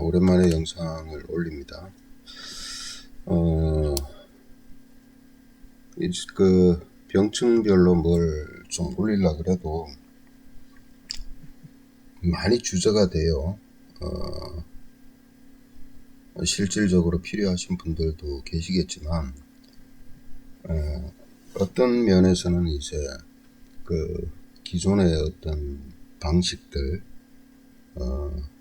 오랜만에 영상을 올립니다. 병증별로 뭘 좀 올리려 그래도 많이 주저가 돼요. 실질적으로 필요하신 분들도 계시겠지만, 어떤 면에서는 이제 기존의 어떤 방식들,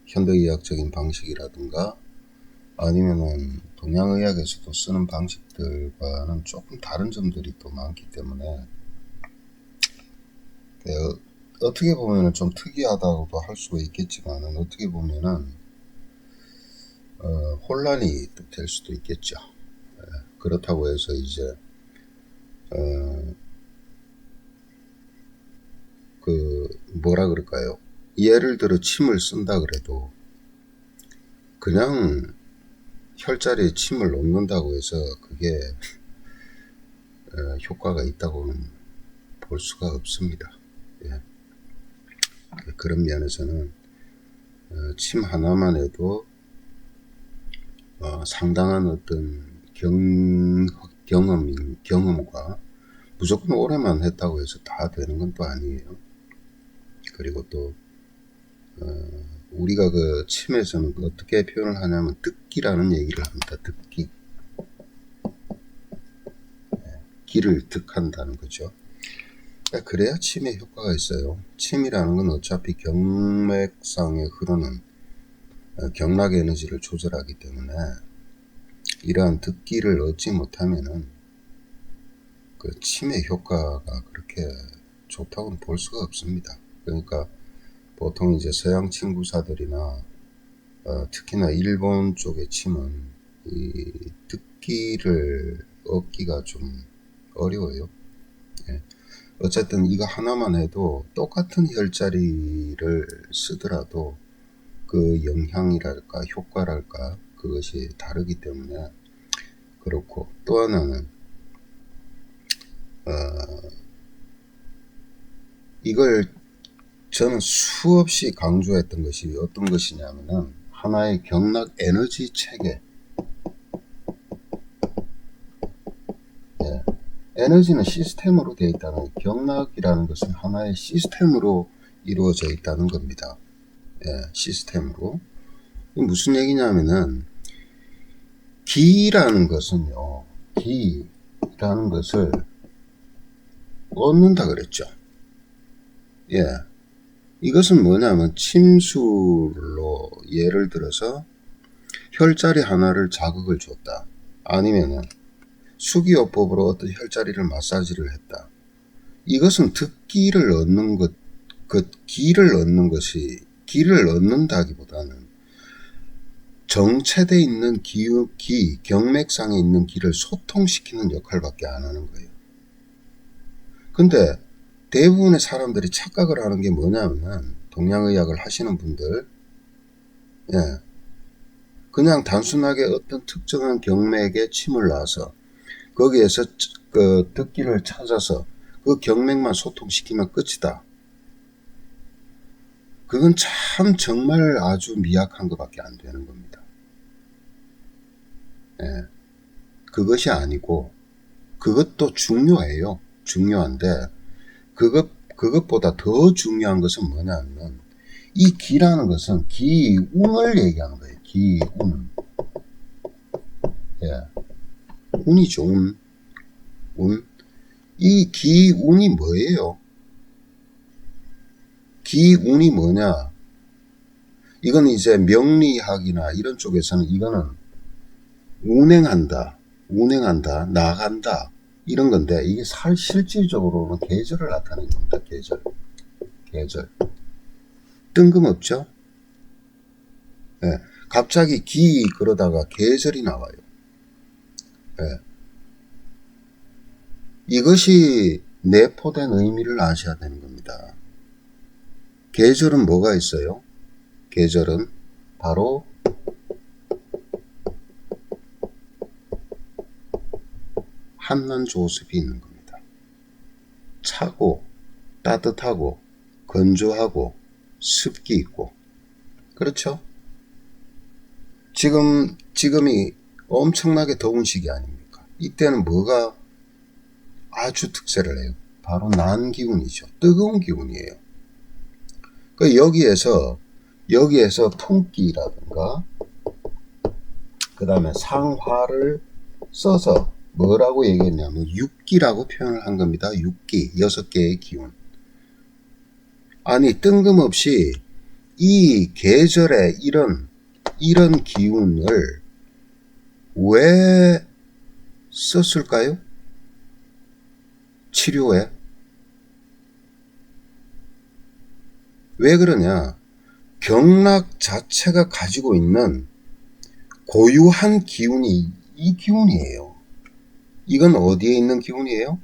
현대의학적인 방식이라든가 아니면은 동양의학에서도 쓰는 방식들과는 조금 다른 점들이 또 많기 때문에 어떻게 보면은 좀 특이하다고도 할 수가 있겠지만은 어떻게 보면은 혼란이 또 될 수도 있겠죠. 그렇다고 해서 이제 뭐라 그럴까요? 예를 들어 침을 쓴다 그래도 그냥 혈자리에 침을 놓는다고 해서 그게 효과가 있다고는 볼 수가 없습니다. 예. 그런 면에서는 침 하나만 해도 상당한 어떤 경험과 무조건 오래만 했다고 해서 다 되는 건 또 아니에요. 그리고 또 우리가 그 침에서는 어떻게 표현을 하냐면 득기라는 얘기를 합니다. 득기. 기를 득한다는 거죠. 그래야 침에 효과가 있어요. 침이라는 건 어차피 경맥상에 흐르는 경락 에너지를 조절하기 때문에 이러한 득기를 얻지 못하면은 그 침의 효과가 그렇게 좋다고는 볼 수가 없습니다. 그러니까 보통 이제 서양 친구사들이나 특히나 일본 쪽의 침은 이 득기를 얻기가 좀 어려워요. 예. 어쨌든 이거 하나만 해도 똑같은 혈자리를 쓰더라도 그 영향이랄까 효과랄까 그것이 다르기 때문에 그렇고, 또 하나는 이걸 저는 수없이 강조했던 것이 어떤 것이냐면은 하나의 경락 에너지 체계. 에너지는 시스템으로 되어 있다는, 경락이라는 것은 하나의 시스템으로 이루어져 있다는 겁니다. 시스템으로. 무슨 얘기냐면은 기라는 것은요, 기라는 것을 얻는다 그랬죠. 이것은 뭐냐면 침술로 예를 들어서 혈자리 하나를 자극을 줬다. 아니면은 수기요법으로 어떤 혈자리를 마사지를 했다. 이것은 득기를 얻는 것, 기를 얻는다기보다는 정체되어 있는 경맥상에 있는 기를 소통시키는 역할밖에 안 하는 거예요. 근데 대부분의 사람들이 착각을 하는 게 뭐냐면, 동양의학을 하시는 분들, 그냥 단순하게 어떤 특정한 경맥에 침을 놔서 거기에서 그 득기를 찾아서 그 경맥만 소통시키면 끝이다. 그건 참 정말 아주 미약한 것밖에 안 되는 겁니다. 그것이 아니고, 그것도 중요해요. 중요한데 그것보다 더 중요한 것은 뭐냐면, 이 기라는 것은 기운을 얘기하는 거예요. 기운. 운이죠. 운. 이 기운이 뭐예요? 기운이 뭐냐? 이건 이제 명리학이나 이런 쪽에서는 이거는 운행한다, 나간다, 이런 건데, 이게 실질적으로는 계절을 나타내는 겁니다. 계절. 뜬금없죠? 갑자기 그러다가 계절이 나와요. 이것이 내포된 의미를 아셔야 되는 겁니다. 계절은 뭐가 있어요? 계절은 바로 한난조습이 있는 겁니다. 차고, 따뜻하고, 건조하고, 습기 있고. 그렇죠? 지금이 엄청나게 더운 시기 아닙니까? 이때는 뭐가 아주 특세를 해요? 바로 난기운이죠. 뜨거운 기운이에요. 그 여기에서 풍기라든가 그 다음에 상화를 써서 뭐라고 얘기했냐면 육기라고 표현을 한 겁니다. 육기, 6개의 기운. 아니 뜬금없이 이 계절에 이런 기운을 왜 썼을까요? 치료에. 왜 그러냐? 경락 자체가 가지고 있는 고유한 기운이 이 기운이에요. 이건 어디에 있는 기운이에요?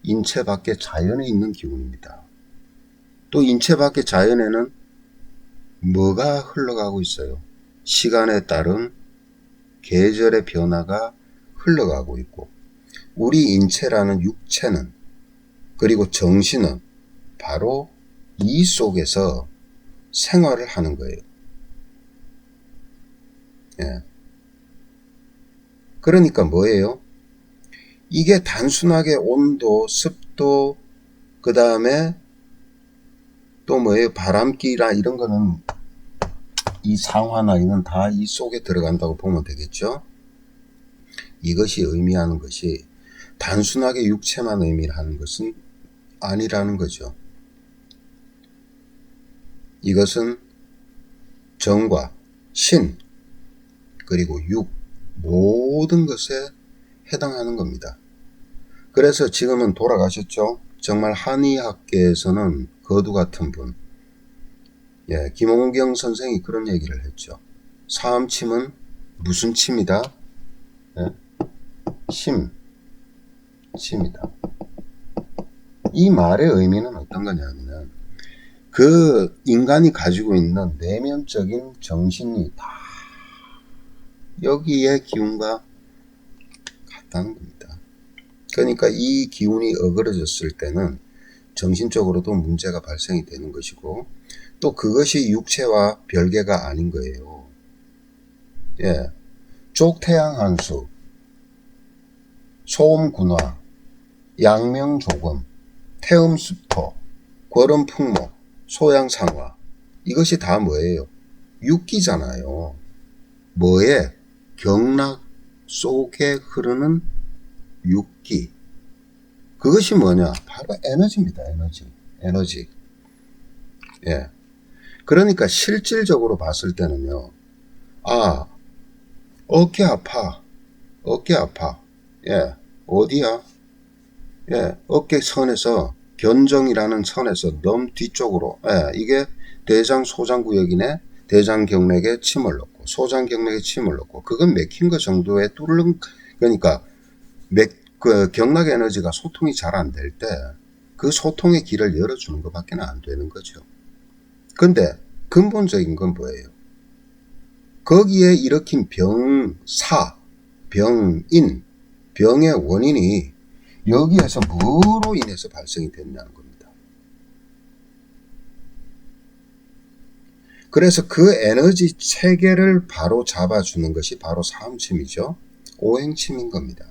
인체 밖의 자연에 있는 기운입니다. 또 인체 밖의 자연에는 뭐가 흘러가고 있어요? 시간에 따른 계절의 변화가 흘러가고 있고, 우리 인체라는 육체는, 그리고 정신은 바로 이 속에서 생활을 하는 거예요. 예. 그러니까 뭐예요? 이게 단순하게 온도, 습도, 그 다음에 또 뭐예요? 바람기라 이런 거는 이 상화나 이건 다 이 속에 들어간다고 보면 되겠죠? 이것이 의미하는 것이 단순하게 육체만 의미하는 것은 아니라는 거죠. 이것은 정과 신 그리고 육 모든 것에 해당하는 겁니다. 그래서 지금은 돌아가셨죠. 정말 한의학계에서는 거두 같은 분, 김홍경 선생이 그런 얘기를 했죠. 사암침은 무슨 침이다? 침이다. 이 말의 의미는 어떤 거냐면 그 인간이 가지고 있는 내면적인 정신이 다 여기에 기운과 같다는 겁니다. 그러니까 이 기운이 어그러졌을 때는 정신적으로도 문제가 발생이 되는 것이고, 또 그것이 육체와 별개가 아닌 거예요. 족태양한수, 소음군화, 양명조금, 태음수토, 궐음풍목, 소양상화, 이것이 다 뭐예요? 육기잖아요. 뭐에? 경락 속에 흐르는 육기. 그것이 뭐냐? 바로 에너지입니다. 에너지. 그러니까 실질적으로 봤을 때는요. 어깨 아파. 어디야? 어깨 선에서 견정이라는 선에서 너무 뒤쪽으로, 이게 대장 소장구역이네. 대장경맥에 침을 넣고 소장경맥에 침을 넣고, 그건 맥힌 거 정도의 그러니까 경락 에너지가 소통이 잘 안 될 때 그 소통의 길을 열어주는 것밖에 안 되는 거죠. 근데 근본적인 건 뭐예요? 거기에 일으킨 병인, 병의 원인이 여기에서 뭐로 인해서 발생이 됐냐는 겁니다. 그래서 그 에너지 체계를 바로 잡아주는 것이 바로 사음침이죠. 오행침인 겁니다.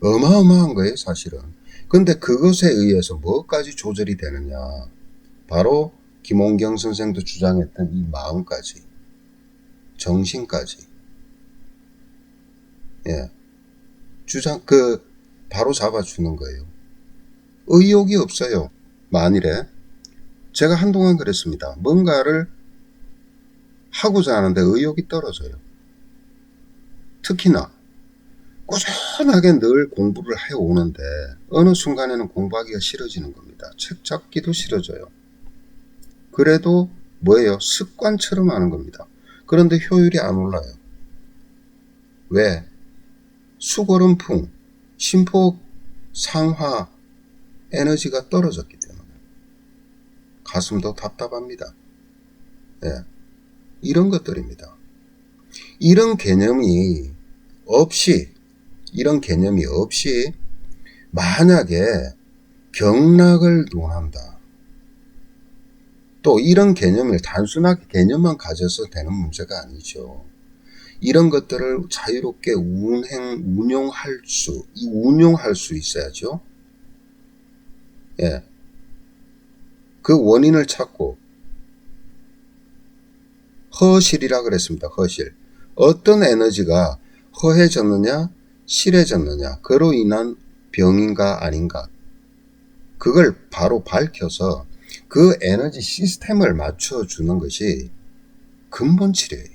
어마어마한 거예요, 사실은. 근데 그것에 의해서 뭐까지 조절이 되느냐? 바로 김홍경 선생도 주장했던 이 마음까지, 정신까지. 바로 잡아주는 거예요. 의욕이 없어요. 만일에 제가 한동안 그랬습니다. 뭔가를 하고자 하는데 의욕이 떨어져요. 특히나 꾸준하게 늘 공부를 해오는데 어느 순간에는 공부하기가 싫어지는 겁니다. 책 잡기도 싫어져요. 그래도 뭐예요? 습관처럼 하는 겁니다. 그런데 효율이 안 올라요. 왜? 수거름풍, 심포 상화 에너지가 떨어졌기 때문에. 가슴도 답답합니다. 이런 것들입니다. 이런 개념이 없이 만약에 경락을 논한다. 또 이런 개념을 단순하게 개념만 가져서 되는 문제가 아니죠. 이런 것들을 자유롭게 운용할 수 있어야죠. 예. 그 원인을 찾고, 허실이라 그랬습니다. 허실. 어떤 에너지가 허해졌느냐, 실해졌느냐, 그로 인한 병인가 아닌가. 그걸 바로 밝혀서 그 에너지 시스템을 맞춰주는 것이 근본 치료예요.